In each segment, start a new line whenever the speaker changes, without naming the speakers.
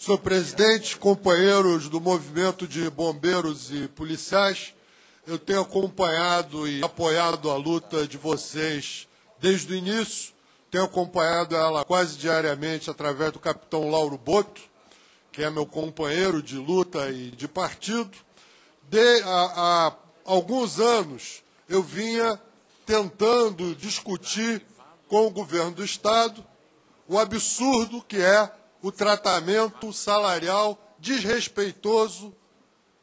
Senhor presidente, companheiros do movimento de bombeiros e policiais, eu tenho acompanhado e apoiado a luta de vocês desde o início, tenho acompanhado ela quase diariamente através do capitão Lauro Boto, que é meu companheiro de luta e de partido. Há alguns anos eu vinha tentando discutir com o governo do Estado o absurdo que é o tratamento salarial desrespeitoso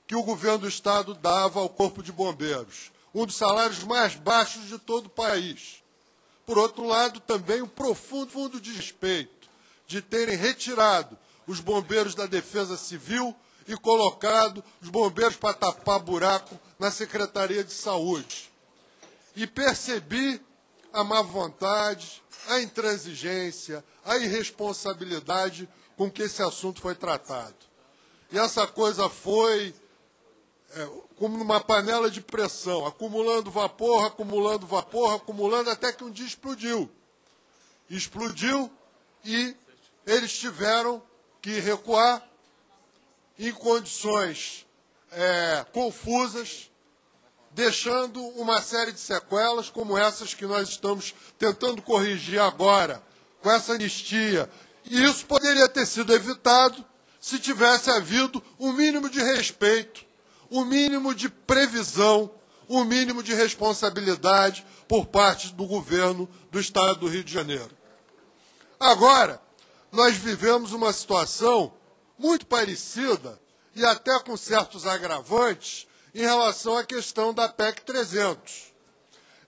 que o governo do Estado dava ao Corpo de Bombeiros, um dos salários mais baixos de todo o país. Por outro lado, também um profundo desrespeito de terem retirado os bombeiros da Defesa Civil e colocado os bombeiros para tapar buraco na Secretaria de Saúde. E percebi a má vontade, a intransigência, a irresponsabilidade com que esse assunto foi tratado. E essa coisa foi como numa panela de pressão, acumulando vapor, até que um dia explodiu. Explodiu e eles tiveram que recuar em condições confusas, deixando uma série de sequelas como essas que nós estamos tentando corrigir agora, com essa anistia. E isso poderia ter sido evitado se tivesse havido um mínimo de respeito, um mínimo de previsão, um mínimo de responsabilidade por parte do governo do Estado do Rio de Janeiro. Agora, nós vivemos uma situação muito parecida e até com certos agravantes em relação à questão da PEC 300.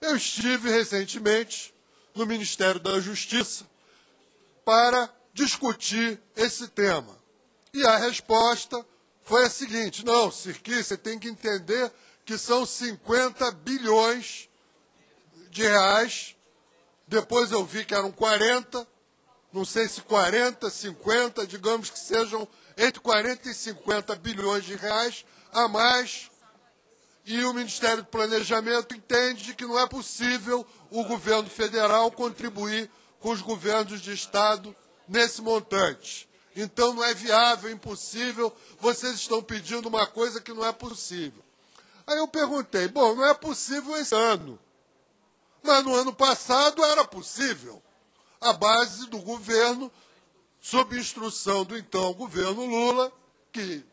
Eu estive recentemente no Ministério da Justiça para discutir esse tema. E a resposta foi a seguinte: não, Sirki, você tem que entender que são 50 bilhões de reais. Depois eu vi que eram 40, não sei se 40, 50, digamos que sejam entre 40 e 50 bilhões de reais a mais. E o Ministério do Planejamento entende que não é possível o governo federal contribuir com os governos de Estado nesse montante. Então não é viável, é impossível, vocês estão pedindo uma coisa que não é possível. Aí eu perguntei, bom, não é possível esse ano, mas no ano passado era possível. A base do governo, sob instrução do então governo Lula, que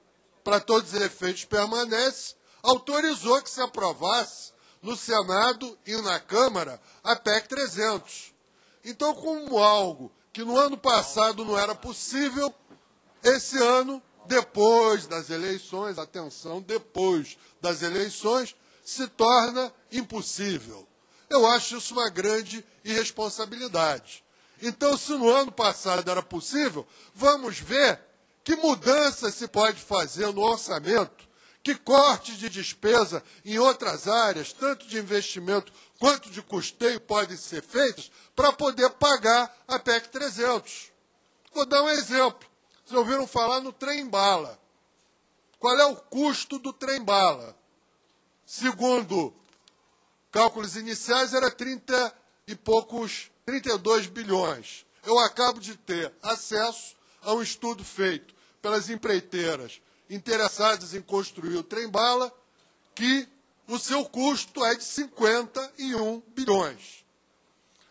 para todos os efeitos permanece, autorizou que se aprovasse no Senado e na Câmara a PEC 300. Então, como algo que no ano passado não era possível, esse ano, depois das eleições, atenção, depois das eleições, se torna impossível. Eu acho isso uma grande irresponsabilidade. Então, se no ano passado era possível, vamos ver que mudança se pode fazer no orçamento, que corte de despesa em outras áreas, tanto de investimento quanto de custeio, podem ser feitos para poder pagar a PEC 300. Vou dar um exemplo. Vocês ouviram falar no trem-bala. Qual é o custo do trem-bala? Segundo cálculos iniciais, era 32 bilhões. Eu acabo de ter acesso a um estudo feito pelas empreiteiras interessadas em construir o trem-bala, que o seu custo é de 51 bilhões.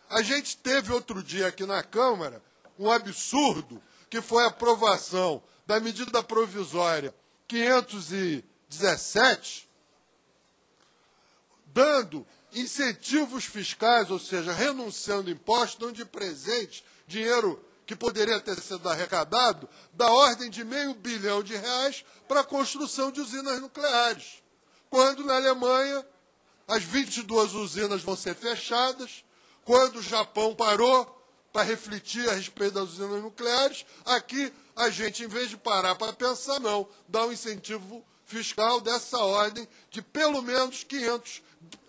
A gente teve outro dia aqui na Câmara um absurdo, que foi a aprovação da medida provisória 517, dando incentivos fiscais, ou seja, renunciando impostos, dando de presente dinheiro que poderia ter sido arrecadado, da ordem de R$500 bilhão para a construção de usinas nucleares. Quando na Alemanha as 22 usinas vão ser fechadas, quando o Japão parou para refletir a respeito das usinas nucleares, aqui a gente, em vez de parar para pensar, não, dá um incentivo fiscal dessa ordem de pelo menos 500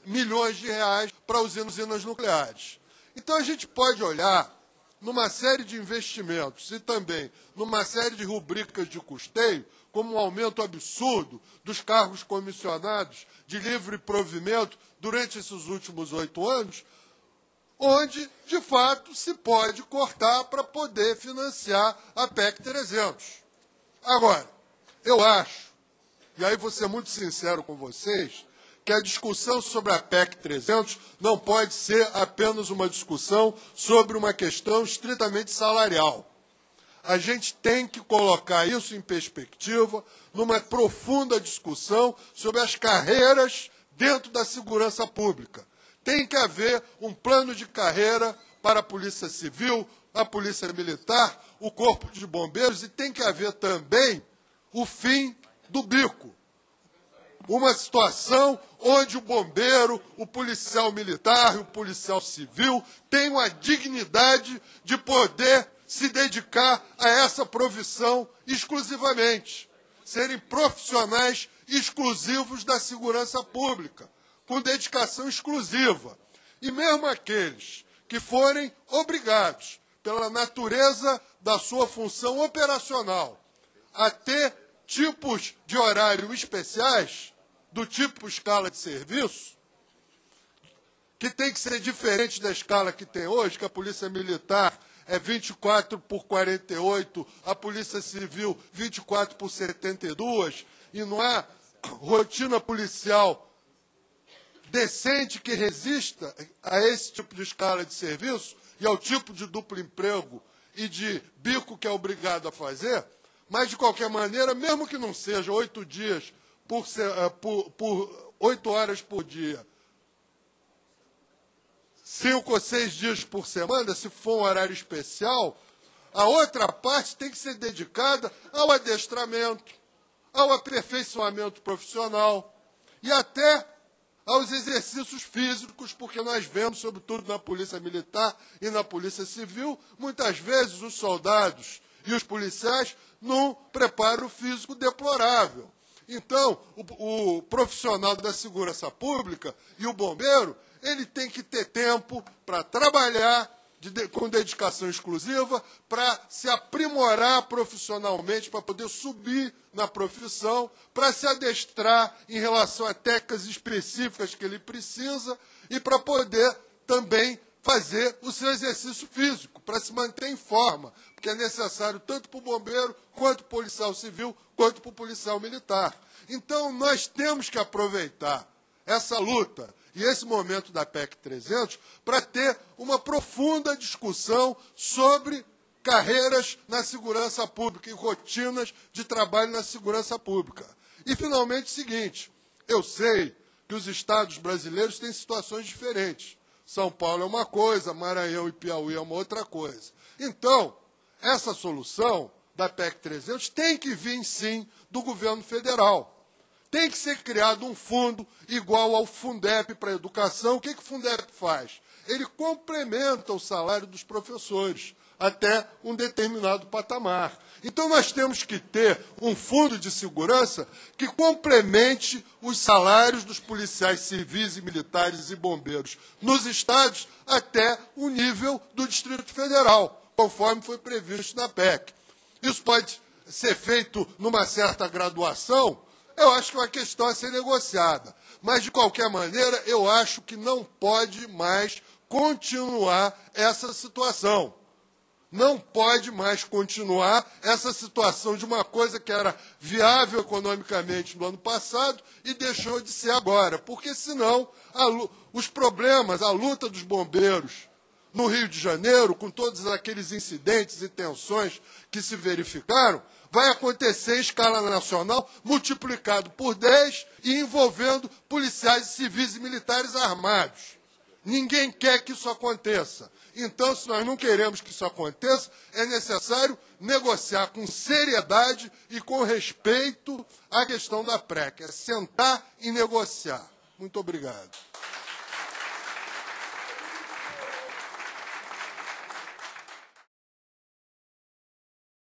milhões de reais para usinas nucleares. Então a gente pode olhar numa série de investimentos e também numa série de rubricas de custeio, como um aumento absurdo dos cargos comissionados de livre provimento durante esses últimos 8 anos, onde, de fato, se pode cortar para poder financiar a PEC 300. Agora, eu acho, e aí vou ser muito sincero com vocês, que a discussão sobre a PEC 300 não pode ser apenas uma discussão sobre uma questão estritamente salarial. A gente tem que colocar isso em perspectiva numa profunda discussão sobre as carreiras dentro da segurança pública. Tem que haver um plano de carreira para a Polícia Civil, a Polícia Militar, o Corpo de Bombeiros, e tem que haver também o fim do bico. Uma situação onde o bombeiro, o policial militar e o policial civil tenham a dignidade de poder se dedicar a essa profissão exclusivamente. Serem profissionais exclusivos da segurança pública, com dedicação exclusiva. E mesmo aqueles que forem obrigados, pela natureza da sua função operacional, a ter tipos de horário especiais, do tipo escala de serviço, que tem que ser diferente da escala que tem hoje, que a Polícia Militar é 24/48, a Polícia Civil 24/72, e não há rotina policial decente que resista a esse tipo de escala de serviço e ao tipo de duplo emprego e de bico que é obrigado a fazer, mas, de qualquer maneira, mesmo que não seja 8 dias por 8 horas por dia, 5 ou 6 dias por semana, se for um horário especial, a outra parte tem que ser dedicada ao adestramento, ao aperfeiçoamento profissional e até aos exercícios físicos, porque nós vemos, sobretudo na Polícia Militar e na Polícia Civil, muitas vezes os soldados e os policiais num preparo físico deplorável. Então, o profissional da segurança pública e o bombeiro, ele tem que ter tempo para trabalhar com dedicação exclusiva, para se aprimorar profissionalmente, para poder subir na profissão, para se adestrar em relação a técnicas específicas que ele precisa e para poder também fazer o seu exercício físico, para se manter em forma, porque é necessário tanto para o bombeiro, quanto para o policial civil, quanto para o policial militar. Então, nós temos que aproveitar essa luta e esse momento da PEC 300 para ter uma profunda discussão sobre carreiras na segurança pública e rotinas de trabalho na segurança pública. E, finalmente, o seguinte, eu sei que os estados brasileiros têm situações diferentes. São Paulo é uma coisa, Maranhão e Piauí é uma outra coisa. Então, essa solução da PEC 300 tem que vir, sim, do governo federal. Tem que ser criado um fundo igual ao Fundep para a educação. O que o Fundep faz? Ele complementa o salário dos professores até um determinado patamar. Então, nós temos que ter um fundo de segurança que complemente os salários dos policiais civis e militares e bombeiros nos estados até o nível do Distrito Federal, conforme foi previsto na PEC. Isso pode ser feito numa certa graduação. Eu acho que é uma questão a ser negociada. Mas, de qualquer maneira, eu acho que não pode mais continuar essa situação. Não pode mais continuar essa situação de uma coisa que era viável economicamente no ano passado e deixou de ser agora. Porque, senão, os problemas, a luta dos bombeiros no Rio de Janeiro, com todos aqueles incidentes e tensões que se verificaram, vai acontecer em escala nacional, multiplicado por 10 e envolvendo policiais civis e militares armados. Ninguém quer que isso aconteça. Então, se nós não queremos que isso aconteça, é necessário negociar com seriedade e com respeito à questão da PEC. É sentar e negociar. Muito obrigado.